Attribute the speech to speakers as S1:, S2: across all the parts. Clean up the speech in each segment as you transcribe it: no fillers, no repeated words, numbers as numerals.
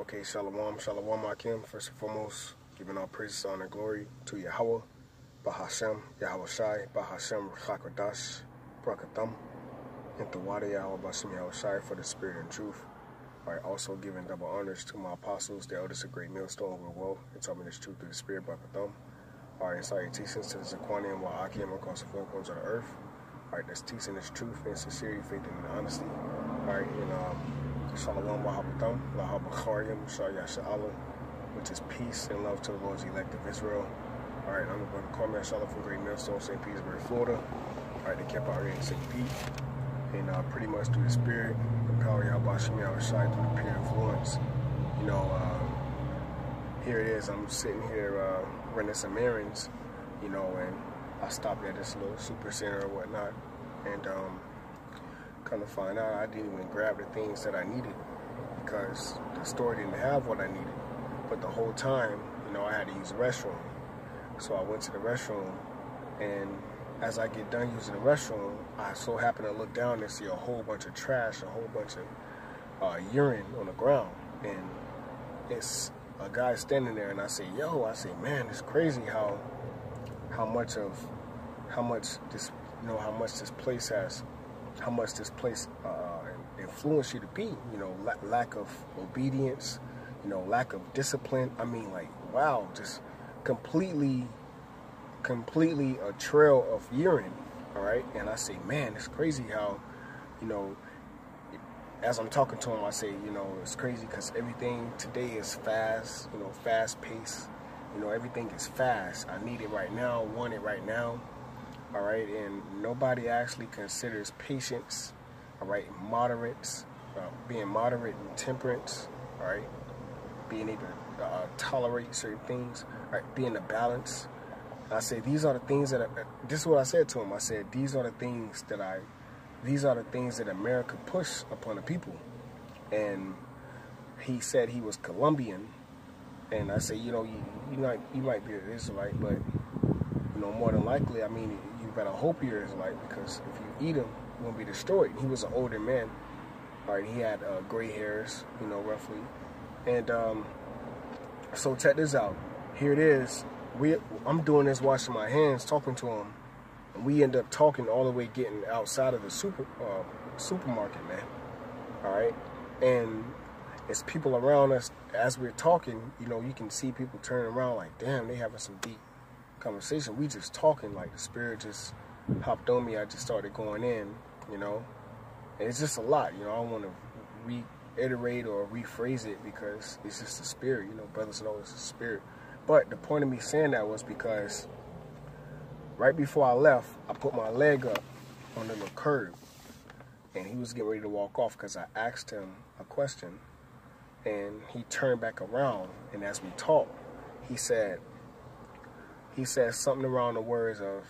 S1: Okay, Shalom, Shalom, Akim. First and foremost, giving all praises, honor, and glory to YAHAWAH, BAHASHAM, YAHAWASHI, BAHASHAM, RAKHAKODASH, BRAKATAM, and the water YAHAWASHI for the spirit and truth. Alright, also giving double honors to my apostles, the elders of great millstone with woe, and taught me this truth through the spirit, BRAKATAM. Alright, and salutations to the Zaquanian while Akim across the four corners of the earth. Alright, that's teaching this truth and sincerity, faith, and honesty. Alright, and Shalom, Wahabatam, Lahabakharim, Shayashala, which is peace and love to the Lord's elect of Israel. Alright, I'm going to call me Shalom from Great Millstone, St. Petersburg, Florida. Alright, they kept out here in St. Pete. And pretty much through the spirit, the power of YAHAWASHI through the peer influence. You know, here it is, I'm sitting here running some errands, you know, and I stopped at this little super center or whatnot. And come to find out, I didn't even grab the things that I needed because the store didn't have what I needed. But the whole time, you know, I had to use the restroom. So I went to the restroom, and as I get done using the restroom, I so happen to look down and see a whole bunch of trash, a whole bunch of urine on the ground. And it's a guy standing there, and I say, yo, I say, man, it's crazy how much this place has, how much this place influenced you to be, you know, lack of obedience, you know, lack of discipline. I mean, like, wow, just completely a trail of urine, all right? And I say, man, it's crazy how, you know, as I'm talking to him, I say, you know, it's crazy because everything today is fast, you know, fast paced, you know, everything is fast. I need it right now, want it right now. All right, and nobody actually considers patience, all right, moderates, being moderate and temperance, all right, being able to tolerate certain things, all right, being a balance. And I say these are the things that this is what I said to him. I said these are the things that America pushed upon the people. And he said he was Colombian, and I say, you know, you might be an Israelite, but you know, more than likely, I mean, you better hope you're Israelite, because if you eat him, you're going to be destroyed. He was an older man. All right, he had gray hairs, you know, roughly. And so check this out. Here it is. I'm doing this, washing my hands, talking to him. And we end up talking all the way getting outside of the supermarket, man. All right? And it's people around us. As we're talking, you know, you can see people turning around like, damn, they having some deep conversation. We just talking, like the spirit just hopped on me. I just started going in, you know, and it's just a lot, you know. I don't want to reiterate or rephrase it because it's just the spirit, you know. Brothers know it's the spirit. But the point of me saying that was because right before I left, I put my leg up on the little curb, and he was getting ready to walk off because I asked him a question, and he turned back around, and as we talked, he said something around the words of,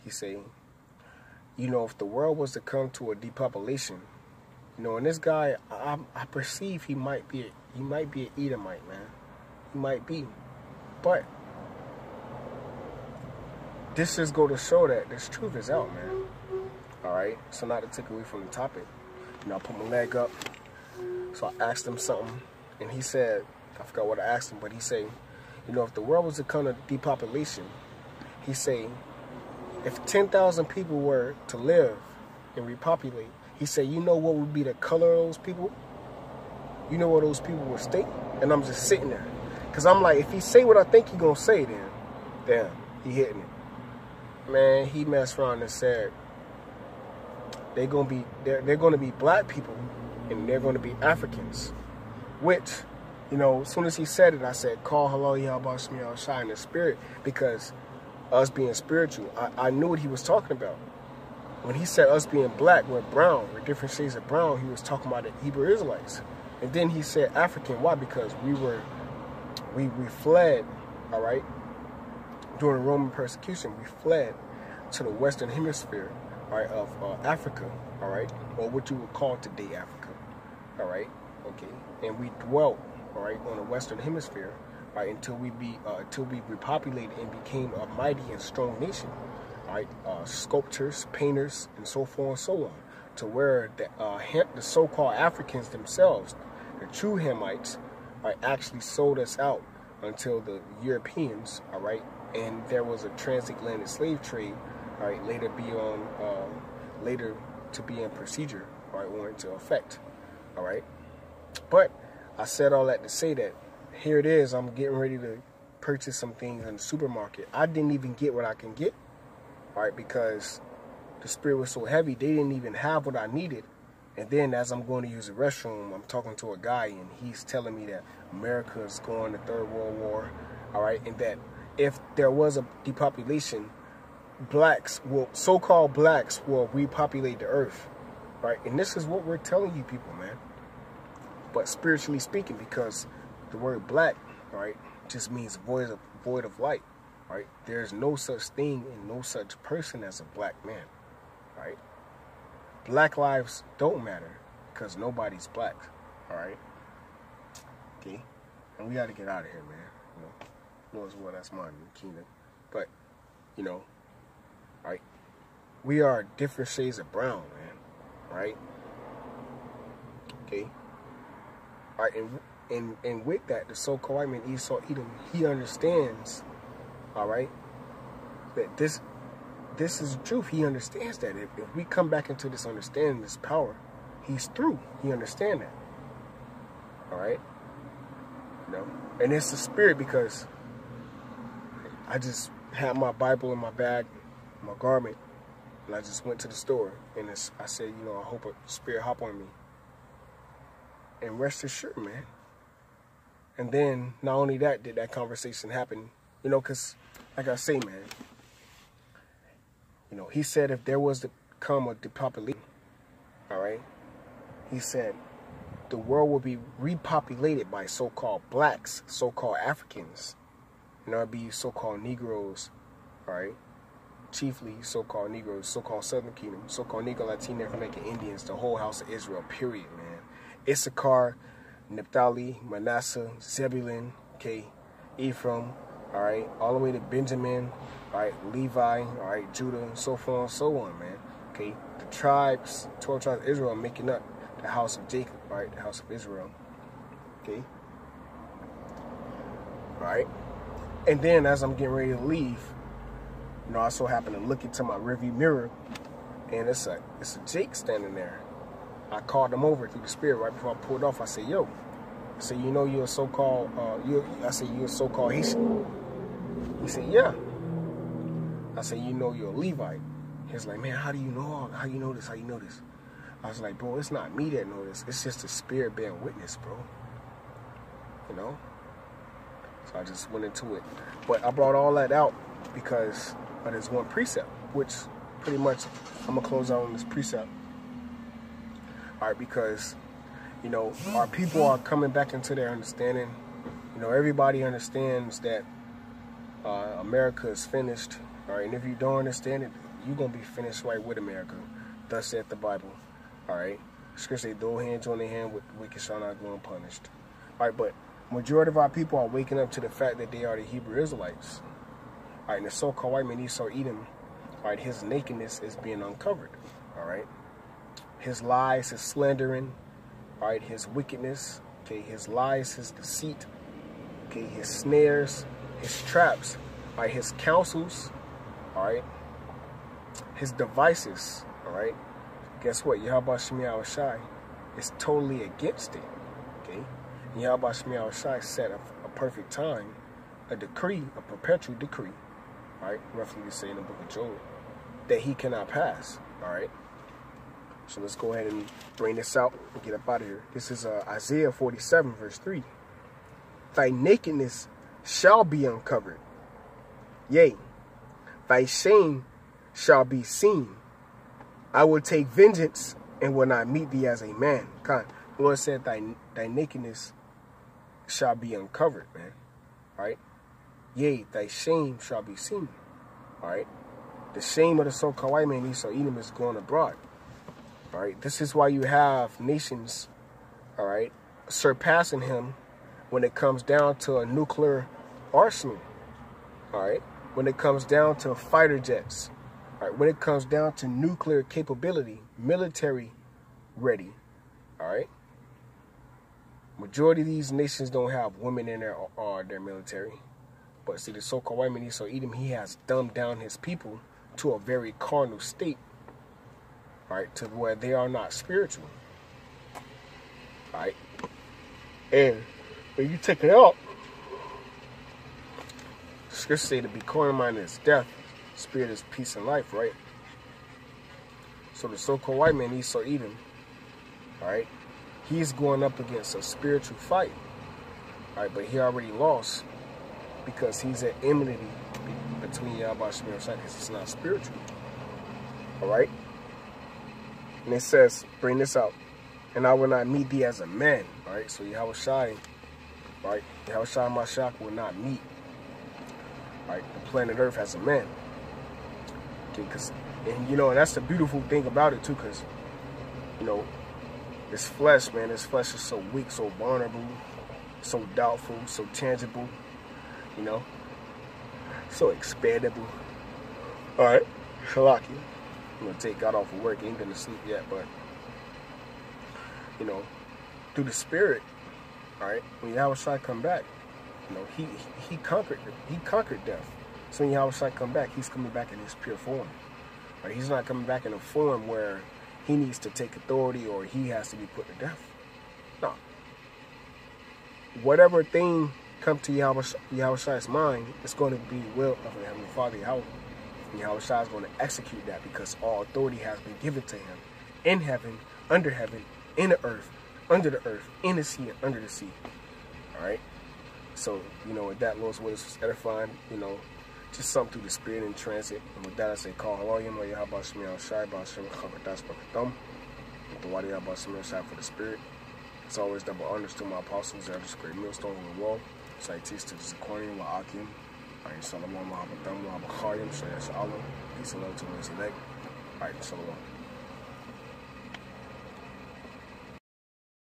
S1: he said, you know, if the world was to come to a depopulation, you know, and this guy, I perceive he might be an Edomite, man. He might be. But this just go to show that this truth is out, man. All right? So not to take away from the topic, you know, I put my leg up. So I asked him something, and he said, I forgot what I asked him, but he said, you know, if the world was to come to depopulation, he say, if 10,000 people were to live and repopulate, he said, you know what would be the color of those people? You know what those people would state? And I'm just sitting there. Because I'm like, if he say what I think he going to say, then, damn, he hitting it. Man, he messed around and said, they're going to be black people, and they're going to be Africans. Which, you know, as soon as he said it, I said, call halal YAHAWASHI in the spirit, because us being spiritual, I knew what he was talking about. When he said us being black, we're brown, we're different shades of brown, he was talking about the Hebrew Israelites. And then he said African. Why? Because we fled, all right, during the Roman persecution, we fled to the Western Hemisphere, all right, of Africa, all right, or what you would call today Africa, all right, okay, and we dwelt, all right, on the Western Hemisphere, right, until we repopulated and became a mighty and strong nation, all right, sculptors, painters, and so forth and so on, to where the so-called Africans themselves, the true Hamites, right, actually sold us out until the Europeans, all right, and there was a transatlantic slave trade, all right, later to be in procedure, all right, or into effect, all right. But I said all that to say that here it is. I'm getting ready to purchase some things in the supermarket. I didn't even get what I can get, all right, because the spirit was so heavy. They didn't even have what I needed. And then as I'm going to use the restroom, I'm talking to a guy, and he's telling me that America is going to Third World War, all right, and that if there was a depopulation, so-called blacks will repopulate the earth, right? And this is what we're telling you people, man. But spiritually speaking, because the word black, right, just means void of light, right? There's no such thing and no such person as a black man, right? Black lives don't matter because nobody's black, all right? Okay? And we got to get out of here, man. You know, knows what, that's mine in the kingdom. But, you know, right? We are different shades of brown, man, right? Okay? All right, and with that, the so-called white man, Esau, Edom, he understands, all right, that this is the truth. He understands that. If we come back into this understanding, this power, he's through. He understands that. All right? You know? And it's the spirit, because I just had my Bible in my bag, my garment, and I just went to the store, and I said, you know, I hope a spirit hop on me. And rest assured, man. And then, not only that, did that conversation happen, you know, because, like I say, man, you know, he said if there was to come a depopulation, all right, he said the world will be repopulated by so-called blacks, so-called Africans, you know, it'd be so-called Negroes, all right, chiefly so-called Negroes, so-called Southern Kingdom, so-called Negro, Latino, African Indians, the whole house of Israel, period, man. Issachar, Naphtali, Manasseh, Zebulun, okay, Ephraim, all right, all the way to Benjamin, all right, Levi, all right, Judah, and so forth and so on, man. Okay, the tribes, 12 tribes of Israel making up the house of Jacob, all right, the house of Israel. Okay, all right. And then as I'm getting ready to leave, you know, I so happen to look into my rearview mirror, and it's a Jake standing there. I called him over through the spirit right before I pulled off. I said, yo, I said, you know, you're a so-called, I said, you're a so-called Haitian. He said, yeah. I said, you know, you're a Levite. He's like, man, how do you know? How you know this? How you know this? I was like, bro, it's not me that know this. It's just the spirit bearing witness, bro. You know? So I just went into it. But I brought all that out because there's one precept, which pretty much I'm going to close out on this precept. All right, because, you know, our people are coming back into their understanding. You know, everybody understands that America is finished. All right, and if you don't understand it, you're going to be finished right with America. Thus saith the Bible. All right, Scripture say, throw hands on their hand, with wicked shall not go unpunished. All right, but majority of our people are waking up to the fact that they are the Hebrew Israelites. All right, and the so-called white man, Esau, Edom, all right, his nakedness is being uncovered. All right. His lies, his slandering, all right, his wickedness, okay, his lies, his deceit, okay, his snares, his traps, all right, his counsels, all right, his devices, all right. Guess what? YAHAWASHI is totally against it, okay. And YAHAWASHI set a perfect time, a decree, a perpetual decree, all right, roughly to say in the book of Job, that he cannot pass, all right. So let's go ahead and bring this out and get up out of here. This is Isaiah 47, verse 3. Thy nakedness shall be uncovered. Yea, thy shame shall be seen. I will take vengeance and will not meet thee as a man. The Lord said thy nakedness shall be uncovered, man. All right? Yea, thy shame shall be seen. All right? The shame of the so-called white man, Esau, Edom, is going abroad. All right, this is why you have nations, all right, surpassing him when it comes down to a nuclear arsenal, all right, when it comes down to fighter jets, all right, when it comes down to nuclear capability, military ready, all right. Majority of these nations don't have women in their military. But see, the so-called white man, Esau Edom, he has dumbed down his people to a very carnal state, right, to where they are not spiritual, right? And when you take it out, Scripture say to be carnal-minded is death, spirit is peace and life, right? So the so-called white man, Esau Edom, right, he's going up against a spiritual fight, right? But he already lost because he's at enmity between YAHAWASHI and SHAM because he's not spiritual, all right? And it says, bring this out, and I will not meet thee as a man, all right? So YAHAWASHI, right, YAHAWASHI Mashiach will not meet, right, the planet Earth as a man. Okay, and you know, and that's the beautiful thing about it too, because, you know, this flesh, man, this flesh is so weak, so vulnerable, so doubtful, so tangible, you know, so expandable. All right, Shalaki. I'm gonna take God off of work. He ain't been to sleep yet, but you know, through the spirit, all right. When YAHAWASHI come back, you know, he conquered death. So when YAHAWASHI come back, he's coming back in his pure form. Right? He's not coming back in a form where he needs to take authority or he has to be put to death. No. Whatever thing comes to YAHAWASHI's mind, it's going to be the will of the Heavenly Father, Yahweh. And YAHAWASHI is going to execute that because all authority has been given to him in heaven, in the earth, under the earth, in the sea, and under the sea. All right? So, you know, with that, Lord's word is edifying, you know, just something through the spirit in transit. And with that, I say, call HALAL, YAHAWASHI, BABAL, with the YAHAWASHI for the spirit. It's always double honors to my apostles, elders, great millstone on the wall. So I teach to the Zakonian, Wa'akim, Ayin Salam, Wa'abatam, Wa'abachayim, Shaya Shalom, peace and love to those elect. Ayin Salam.